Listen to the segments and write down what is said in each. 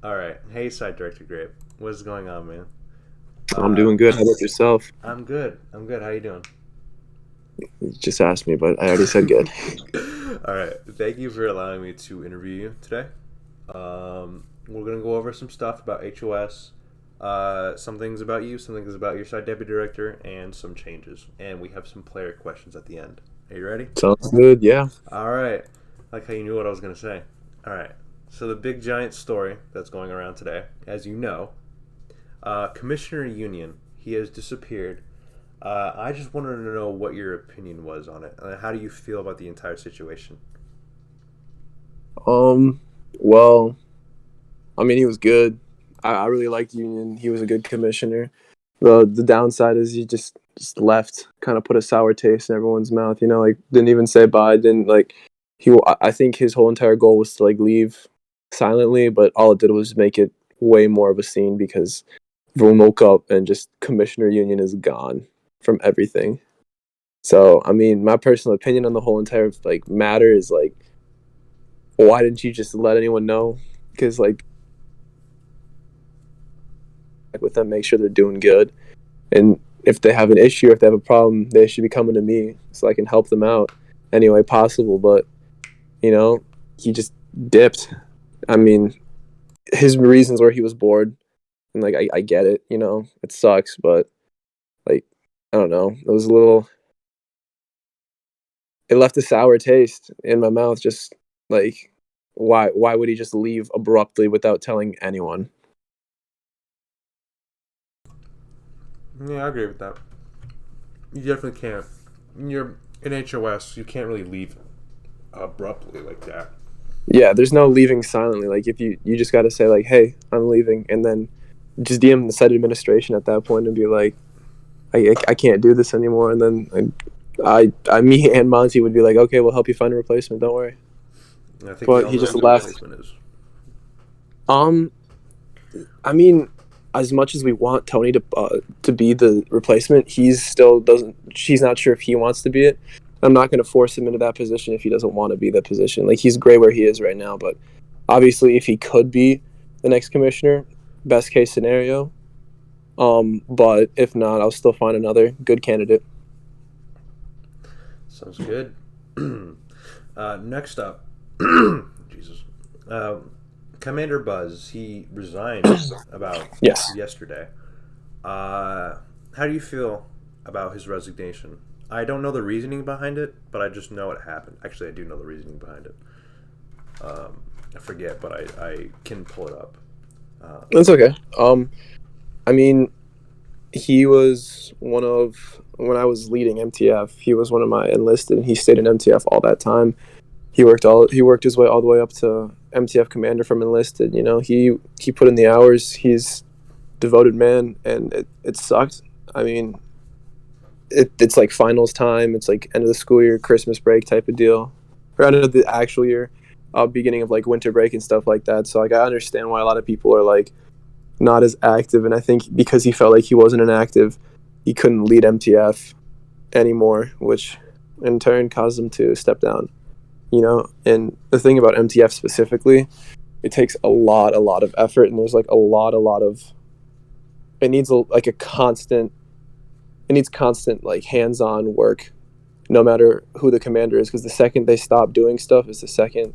All right. Hey, side director Grape. What's going on, man? I'm Uh, doing good. How about yourself? I'm good. I'm good. How you doing? You just asked me, but I already said good. All right. Thank you for allowing me to interview you today. We're gonna go over some stuff about HOS, some things about you, some things about your side deputy director, and some changes. And we have some player questions at the end. Are you ready? Sounds good. Yeah. All right. Like how you knew what I was gonna say. All right. So the big giant story that's going around today, as you know, Commissioner Union. He has disappeared. I just wanted to know what your opinion was on it. How do you feel about the entire situation? Um. Well, I mean, he was good. I really liked Union. He was a good commissioner. The downside is he just left, kind of put a sour taste in everyone's mouth. Like didn't even say bye. Didn't like he. I think his whole entire goal was to like leave silently, but all it did was make it way more of a scene because everyone woke up and just Commissioner Union is gone from everything. So, I mean, my personal opinion on the whole entire like matter is like, why didn't you just let anyone know? Because like with them, make sure they're doing good, and if they have an issue, if they have a problem, they should be coming to me so I can help them out any way possible. But you know, he just dipped. I mean, his reasons were he was bored, and like I get it. It sucks, but like I don't know, it was a little. It left a sour taste in my mouth. Just like why would he just leave abruptly without telling anyone? Yeah, I agree with that. You definitely can't. You're in HOS. You can't really leave abruptly like that. Yeah, there's no leaving silently. Like if you just got to say like, "Hey, I'm leaving," and then just DM the site administration at that point and be like, "I can't do this anymore." And then me and Monty would be like, "Okay, we'll help you find a replacement. Don't worry." And I think we But all he know just who the left. replacement is. Um, I mean, as much as we want Tony to be the replacement, he's still doesn't. She's not sure if he wants to be it. I'm not going to force him into that position if he doesn't want to be that position. Like he's great where he is right now, but obviously, if he could be the next commissioner, best case scenario. But if not, I'll still find another good candidate. Sounds good. Next up, Jesus, uh, Commander Buzz. He resigned about Yes. yesterday. Uh, how do you feel about his resignation? I don't know the reasoning behind it, but I just know it happened. Actually, I do know the reasoning behind it. I forget, but I can pull it up. Uh, That's okay. I mean, he was one of when I was leading MTF. He was one of my enlisted, and he stayed in MTF all that time. He worked his way all the way up to MTF commander from enlisted. He put in the hours. He's devoted man, and it sucked. I mean, it's like finals time. It's like end of the school year, Christmas break type of deal, or end of the actual year, beginning of like winter break and stuff like that. So like I understand why a lot of people are like not as active, and I think because he felt like he wasn't an active, he couldn't lead MTF anymore, which in turn caused him to step down. And the thing about MTF specifically, it takes a lot of effort, and there's like a lot of it needs like a constant it needs constant like hands-on work no matter who the commander is, because the second they stop doing stuff is the second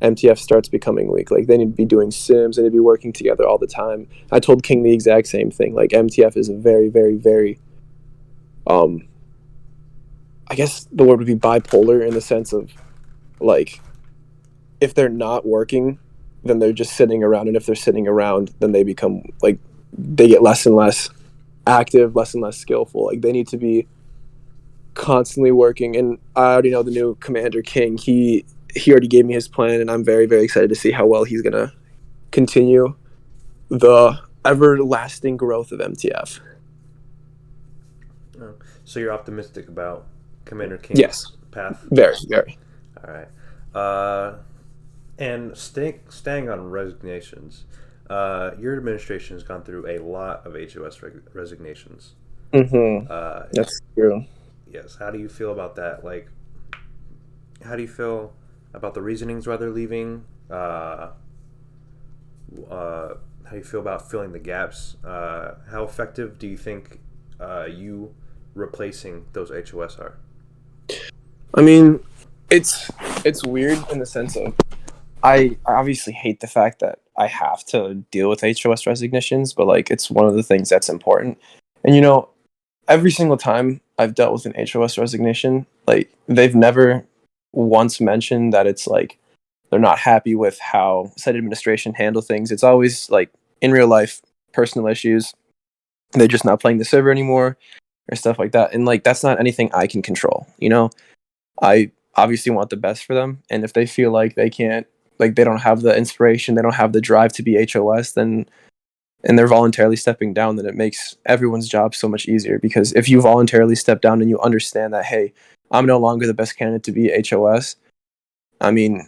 MTF starts becoming weak. Like they need to be doing sims, they need to be working together all the time. I told King the exact same thing. Like MTF is a very, very, very um I guess the word would be bipolar in the sense of like if they're not working, then they're just sitting around, and if they're sitting around, then they become like they get less and less active, less and less skillful. Like they need to be constantly working. And I already know the new commander King. He already gave me his plan, and I'm very, very excited to see how well he's gonna continue the everlasting growth of MTF. oh, so you're optimistic about Commander Yes, King's path? very, very. All right. And staying on resignations, your administration has gone through a lot of HOS resignations. Mm-hmm. Uh, That's true. yes. How do you feel about that? Like, how do you feel about the reasonings why they're leaving? how you feel about filling the gaps. How effective do you think you replacing those HOS are? I mean, it's it's weird in the sense of I obviously hate the fact that I have to deal with HOS resignations, but like it's one of the things that's important. And every single time I've dealt with an HOS resignation, like they've never once mentioned that it's like they're not happy with how site administration handle things. It's always like in real life, personal issues. They're just not playing the server anymore or stuff like that. And like that's not anything I can control. I obviously want the best for them, and if they feel like they can't, like they don't have the inspiration, they don't have the drive to be HOS, then and they're voluntarily stepping down, then it makes everyone's job so much easier. Because if you voluntarily step down and you understand that, hey, I'm no longer the best candidate to be HOS, I mean,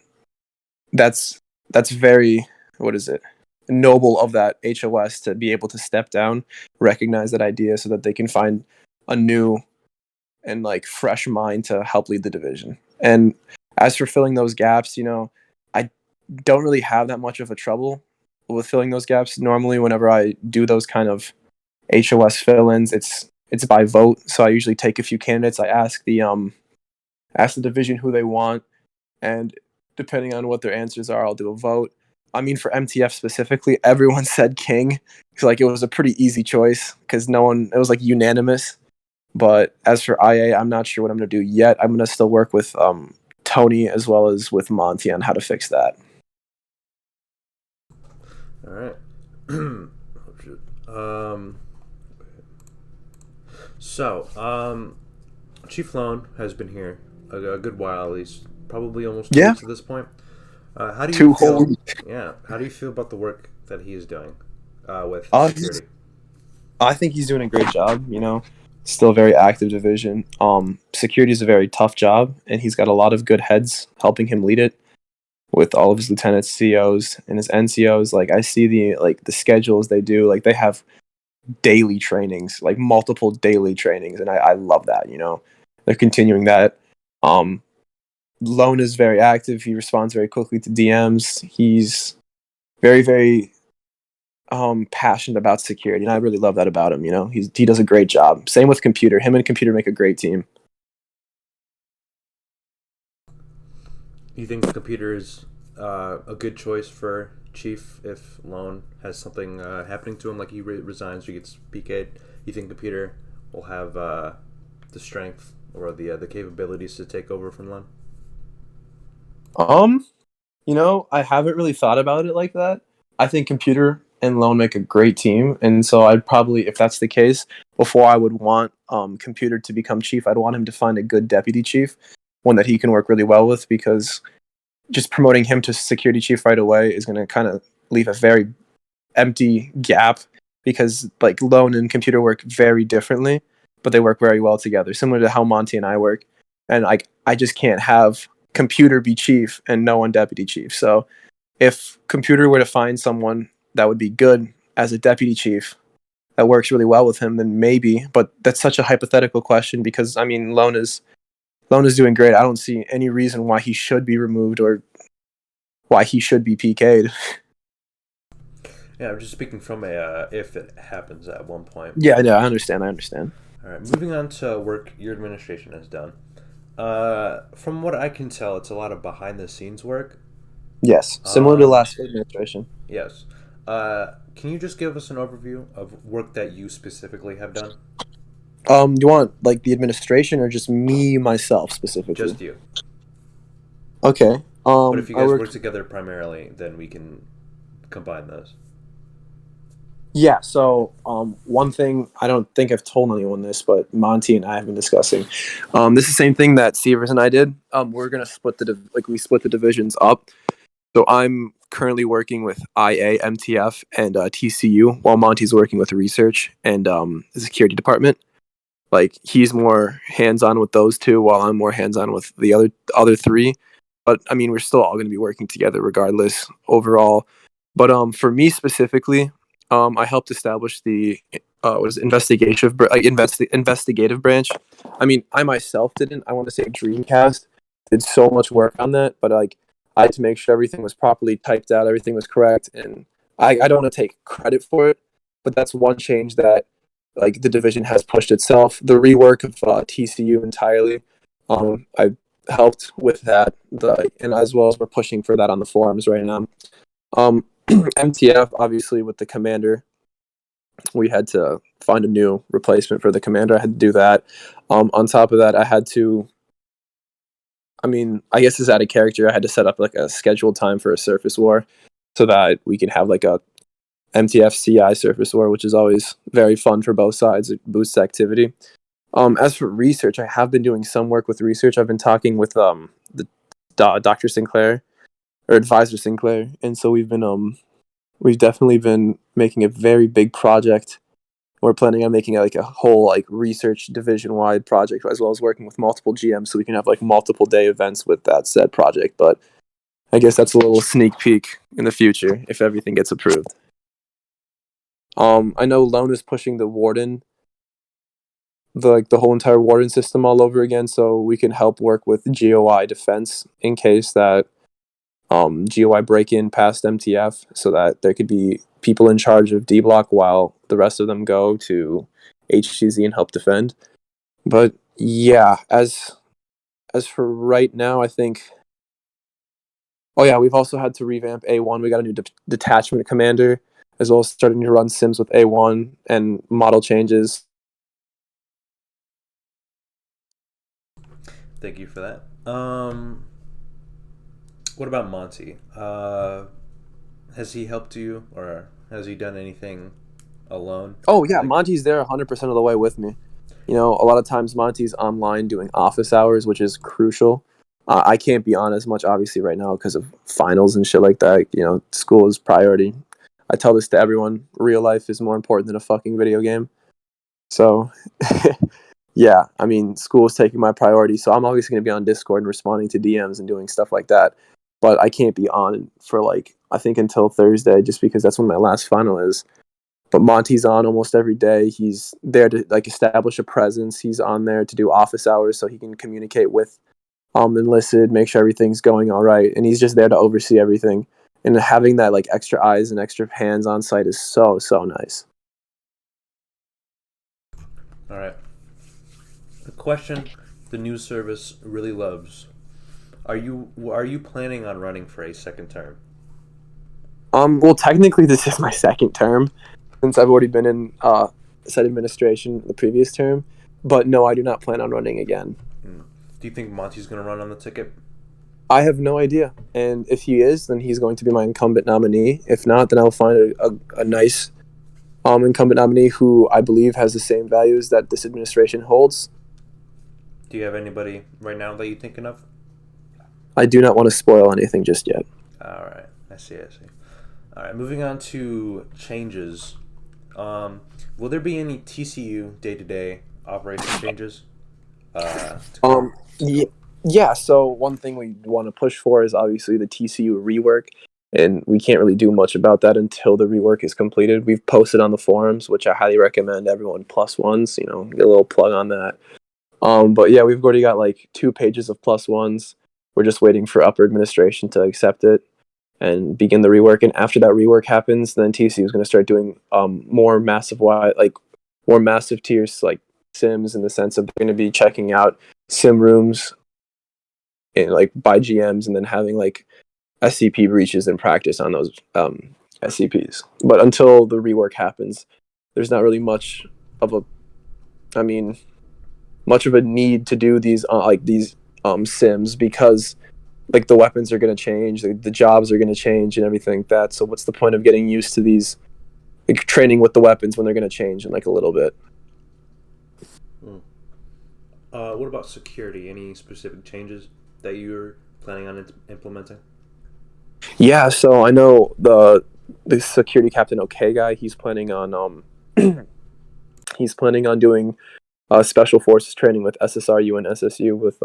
that's that's very, what is it, noble of that HOS to be able to step down, recognize that idea, so that they can find a new and like fresh mind to help lead the division. And as for filling those gaps, I don't really have that much of a trouble with filling those gaps. Normally, whenever I do those kind of HOS fill-ins, it's by vote. So I usually take a few candidates. I ask the division who they want, and depending on what their answers are, I'll do a vote. I mean, for MTF specifically, everyone said King. Like it was a pretty easy choice because no one. It was like unanimous. But as for IA, I'm not sure what I'm going to do yet. I'm going to still work with Tony as well as with Monty on how to fix that. All right. Oh, shit. So, Chief Lone has been here a good while, at least, probably almost 2 weeks at this point. How do you Two whole feel? weeks. Yeah. How do you feel about the work that he is doing with Uh, security? I think he's doing a great job. Still a very active division. Security is a very tough job, and he's got a lot of good heads helping him lead it. With all of his lieutenants, COs, and his NCOs, like I see the schedules they do. Like they have daily trainings, like multiple daily trainings, and I love that. They're continuing that. Um, Lone is very active. He responds very quickly to DMs. He's very, very passionate about security, and I really love that about him. He does a great job. Same with Computer. Him and Computer make a great team. You think the computer is a good choice for Chief if Lone has something happening to him, like he resigns or gets PK'd? You think computer will have the strength or the capabilities to take over from Lone? Um, I haven't really thought about it like that. I think Computer and Lone make a great team, and so I'd probably, if that's the case, before I would want Computer to become chief, I'd want him to find a good deputy chief, one that he can work really well with, because just promoting him to security chief right away is going to kind of leave a very empty gap, because like Lone and Computer work very differently, but they work very well together, similar to how Monty and I work. And like I just can't have Computer be chief and no one deputy chief. So if Computer were to find someone that would be good as a deputy chief that works really well with him, then maybe. But that's such a hypothetical question, because I mean Lone is doing great. I don't see any reason why he should be removed or why he should be PK'd. Yeah, I'm just speaking from a if it happens at one point. Yeah, no, I understand. I understand. All right, moving on to work your administration has done. From what I can tell, it's a lot of behind the scenes work. Yes, similar to Um, last administration. yes. Can you just give us an overview of work that you specifically have done? Do you want like the administration or just me myself specifically? Just you. Okay. But if you I guys work worked. together primarily, then we can combine those. Yeah. So, one thing I don't think I've told anyone this, but Monty and I have been discussing. This is the same thing that Severs and I did. We're gonna split we split the divisions up. So I'm currently working with IA, MTF, and TCU, while Monty's working with research and the security department. Like he's more hands-on with those two, while I'm more hands-on with the other three. But I mean, we're still all going to be working together regardless overall. But for me specifically, I helped establish the what is it, investigative branch. I mean, I myself didn't. I want to say Dreamcast did so much work on that, but like I had to make sure everything was properly typed out, everything was correct, and I don't want to take credit for it, but that's one change that like the division has pushed itself. The rework of TCU entirely, I helped with that, and as well as we're pushing for that on the forums right now. MTF obviously with the commander, we had to find a new replacement for the commander. I had to do that. On top of that, I had to. I mean, I guess it's out of character. I had to set up like a scheduled time for a surface war, so that we can have like a MTF CI surface war, which is always very fun for both sides. It boosts activity. As for research, I have been doing some work with research. I've been talking with the Dr. Sinclair or Advisor Sinclair, and so we've definitely been making a very big project. We're planning on making like a whole like research division wide project, as well as working with multiple GMs, so we can have like multiple day events with that said project. But I guess that's a little sneak peek in the future if everything gets approved. I know Lone is pushing the Warden, the whole entire Warden system all over again, so we can help work with GOI defense in case that GOI break in past MTF, so that there could be people in charge of D block while the rest of them go to HTZ and help defend. But yeah, as for right now, I think. Oh yeah, we've also had to revamp A1. We got a new detachment commander, as well as starting to run sims with A1 and model changes. Thank you for that. What about Monty? Has he helped you, or has he done anything alone? Oh yeah, Like, Monty's there 100% of the way with me. You know, a lot of times Monty's online doing office hours, which is crucial. I can't be on as much, obviously, right now because of finals and shit like that. You know, school is priority. I tell this to everyone: real life is more important than a fucking video game. So, yeah, I mean, school is taking my priority. So I'm obviously going to be on Discord and responding to DMs and doing stuff like that. But I can't be on for like I think until Thursday, just because that's when my last final is. But Monty's on almost every day. He's there to like establish a presence. He's on there to do office hours so he can communicate with enlisted, make sure everything's going all right, and he's just there to oversee everything. And having that like extra eyes and extra hands on site is so nice. all right. The question the news service really loves: Are you planning on running for a second term? Well, technically, this is my second term since I've already been in said administration the previous term. But no, I do not plan on running again. Hmm. Do you think Monty's going to run on the ticket? I have no idea. And if he is, then he's going to be my incumbent nominee. If not, then I'll find a nice incumbent nominee who I believe has the same values that this administration holds. Do you have anybody right now that you're thinking of? I do not want to spoil anything just yet. All right, I see. All right, moving on to changes. Will there be any TCU day-to-day operation changes? To come? Yeah, so one thing we want to push for is obviously the TCU rework, and we can't really do much about that until the rework is completed. We've posted on the forums, which I highly recommend everyone plus ones, get a little plug on that. But yeah, we've already got like 2 pages of plus ones. We're just waiting for upper administration to accept it and begin the rework. And after that rework happens, then TCU is going to start doing more massive tiers like sims, in the sense of they're going to be checking out sim rooms in, like by GMs, and then having like SCP breaches and practice on those SCPs. But until the rework happens, there's not really of a, I mean, much of a need to do these sims, because like the weapons are going to change, the jobs are going to change, and everything like that. So what's the point of getting used to these, like, training with the weapons when they're going to change in like a little bit? Hmm. What about security? Any specific changes that you're planning on implementing? Yeah, so I know the security captain okay guy, he's planning on doing special forces training with SSRU and SSU with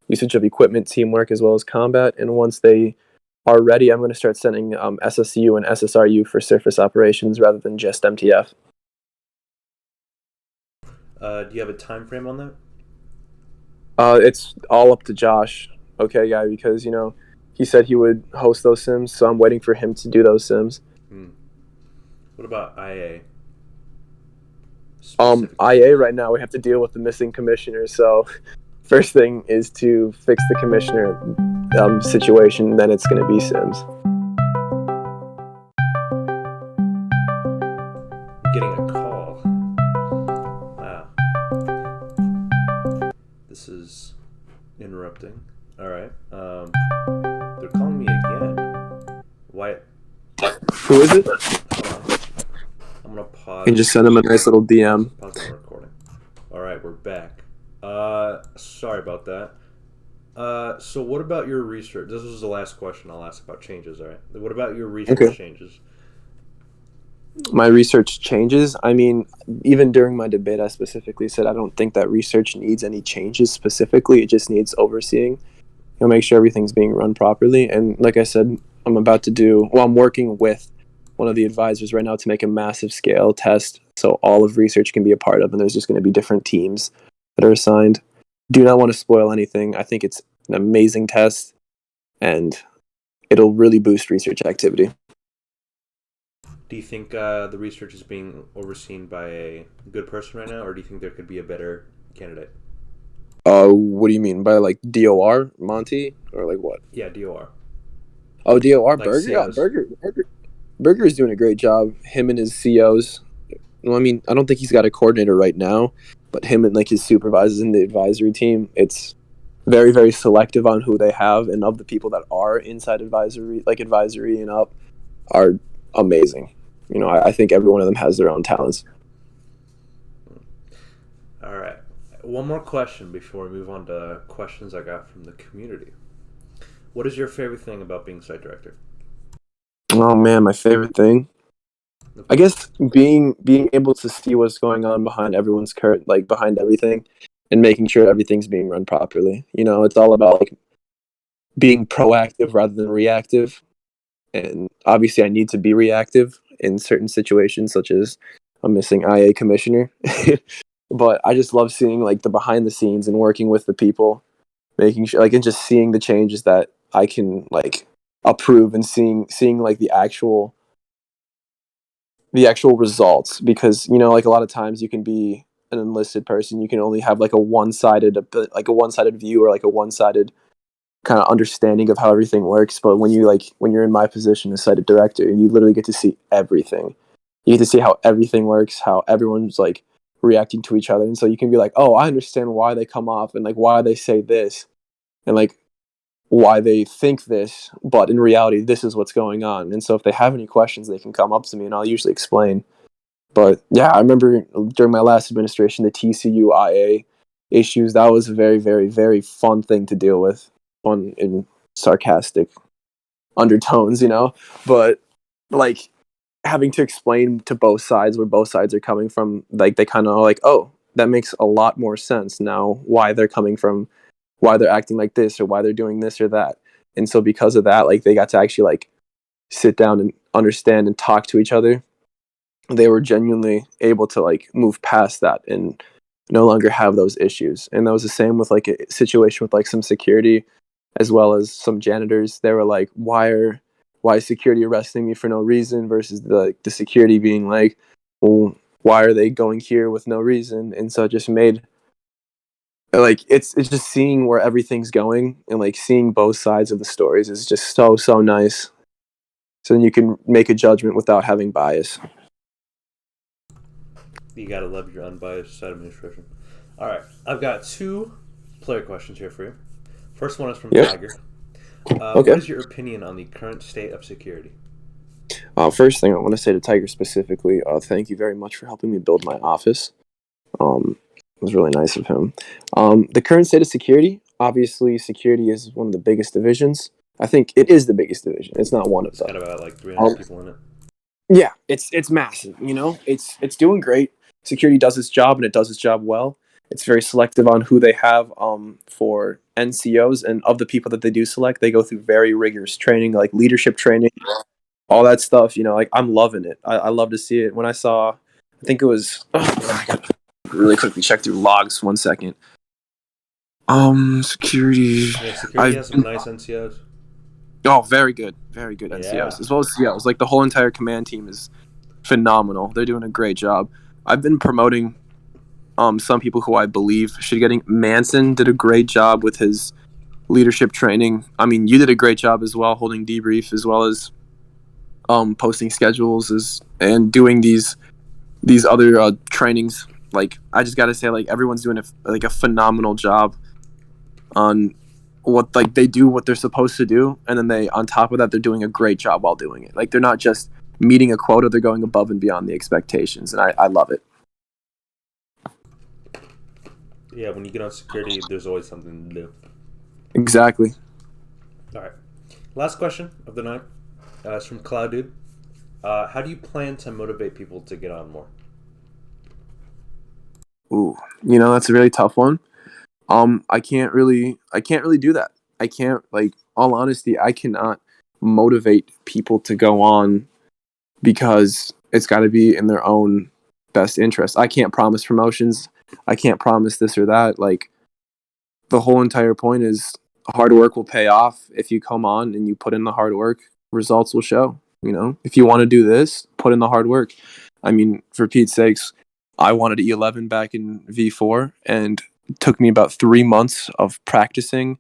usage of equipment, teamwork, as well as combat. And once they are ready, I'm going to start sending SSU and SSRU for surface operations rather than just MTF. Do you have a time frame on that? It's all up to Josh, okay guy, because he said he would host those sims, so I'm waiting for him to do those sims. Hmm. What about IA specifically? IA right now we have to deal with the missing commissioner. So first thing is to fix the commissioner situation. Then it's going to be Sims. I'm getting a call. Wow. This is interrupting. All right. They're calling me again. Why? Who is it? Hold on. I'm gonna And just send him a nice little DM. pause my recording. All right, we're back. Sorry about that. So what about your research? This was the last question I'll ask about changes. All right. What about your research Okay. changes? My research changes. I mean, even during my debate, I specifically said I don't think that research needs any changes specifically. It just needs overseeing. Make sure everything's being run properly. And like I said, I'm working with one of the advisors right now to make a massive scale test so all of research can be a part of. And there's just going to be different teams that are assigned. Do not want to spoil anything. I think it's an amazing test and it'll really boost research activity. Do you think the research is being overseen by a good person right now, or do you think there could be a better candidate? What do you mean by like DOR, Monty, or like what? Yeah, DOR. Oh, DOR, Like Burger. Yeah, COs. Burger is doing a great job. Him and his COs. Well, I mean, I don't think he's got a coordinator right now, but him and like his supervisors in the advisory team, it's very, very selective on who they have, and of the people that are inside advisory and up, are amazing. I think every one of them has their own talents. All right. One more question before we move on to questions I got from the community. What is your favorite thing about being site director? Oh man, my favorite thing, I guess, being able to see what's going on behind everyone's current, like behind everything, and making sure everything's being run properly. It's all about like being proactive rather than reactive. And obviously, I need to be reactive in certain situations, such as a missing IA commissioner. But I just love seeing like the behind the scenes and working with the people, making sure like and just seeing the changes that I can like approve and seeing like the actual results, because like a lot of times you can be an enlisted person, you can only have like a one-sided view or like a one-sided kind of understanding of how everything works. But when you're in my position as site director, you literally get to see everything. You get to see how everything works, how everyone's like reacting to each other, and so you can be like, oh, I understand why they come off and like why they say this and like why they think this, but in reality this is what's going on. And so if they have any questions, they can come up to me and I'll usually explain. But yeah, I remember during my last administration, the TCU-IA issues, that was a very, very, very fun thing to deal with. Fun in sarcastic undertones. But like having to explain to both sides where both sides are coming from, like they kind of like, oh, that makes a lot more sense now why they're coming from, why they're acting like this or why they're doing this or that. And so because of that, like they got to actually like sit down and understand and talk to each other. They were genuinely able to like move past that and no longer have those issues. And that was the same with like a situation with like some security as well as some janitors. They were like, why is security arresting me for no reason, versus the security being like, well, why are they going here with no reason? And so it just made like it's just seeing where everything's going and like seeing both sides of the stories is just so nice. So then you can make a judgment without having bias. You gotta love your unbiased site administration. All right, I've got two player questions here for you. First one is from Yeah. Tiger. Okay. What is your opinion on the current state of security? First thing I want to say to Tiger specifically, thank you very much for helping me build my office. It was really nice of him. The current state of security, obviously, security is one of the biggest divisions. I think it is the biggest division. It's not one of It's them. got about like 300 people in it. Yeah, it's massive. It's doing great. Security does its job and it does its job well. It's very selective on who they have for NCOs, and of the people that they do select, they go through very rigorous training, like leadership training, all that stuff. Like I'm loving it. I love to see it. When I saw, I think it was. I gotta really quickly check through logs. 1 second. Security. Yeah, security I've has some nice NCOs. Oh, very good Yeah. NCOs as well as COs. Like the whole entire command team is phenomenal. They're doing a great job. I've been promoting some people who I believe should getting. Manson did a great job with his leadership training. I mean, you did a great job as well, holding debrief as well as posting schedules and doing these other trainings. Like, I just gotta say, like, everyone's doing a phenomenal job on what, like, they do what they're supposed to do, and then they, on top of that, they're doing a great job while doing it. Like, they're not just meeting a quota, they're going above and beyond the expectations, and I love it. Yeah, when you get on security, there's always something to do. Exactly. All right. Last question of the night. It's from Cloud Dude. How do you plan to motivate people to get on more? Ooh, that's a really tough one. I can't really do that. I can't, like, all honesty, I cannot motivate people to go on because it's got to be in their own best interest. I can't promise promotions. I can't promise this or that. Like, the whole entire point is hard work will pay off. If you come on and you put in the hard work, results will show. If you want to do this, put in the hard work. I mean, for Pete's sakes, I wanted E11 back in V4, and it took me about 3 months of practicing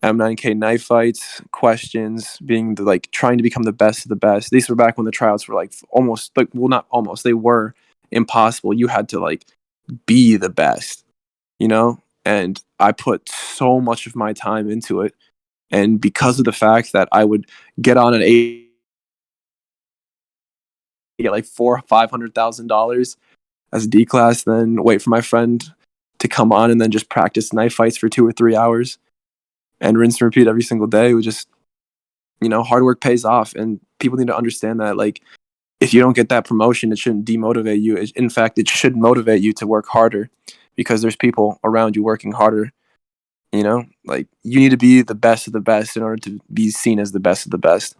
M9K knife fights, questions, trying to become the best of the best. These were back when the tryouts were like almost, like, well, not almost, they were impossible. You had to, like, be the best, and I put so much of my time into it. And because of the fact that I would get on an eight, get like $400,000-$500,000 as a D class, then wait for my friend to come on and then just practice knife fights for 2 or 3 hours and rinse and repeat every single day. It was just, hard work pays off, and people need to understand that, like, if you don't get that promotion, it shouldn't demotivate you. In fact, it should motivate you to work harder, because there's people around you working harder. Like, you need to be the best of the best in order to be seen as the best of the best.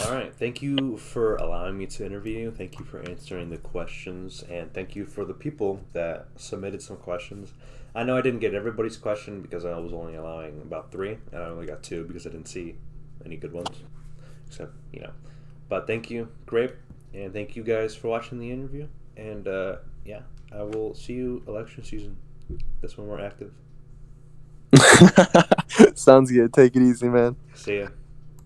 All right. Thank you for allowing me to interview you. Thank you for answering the questions. And thank you for the people that submitted some questions. I know I didn't get everybody's question because I was only allowing about 3, and I only got 2 because I didn't see any good ones. Except, But thank you, Grape. And thank you guys for watching the interview. And, yeah, I will see you election season. That's when we're active. Sounds good. Take it easy, man. See ya.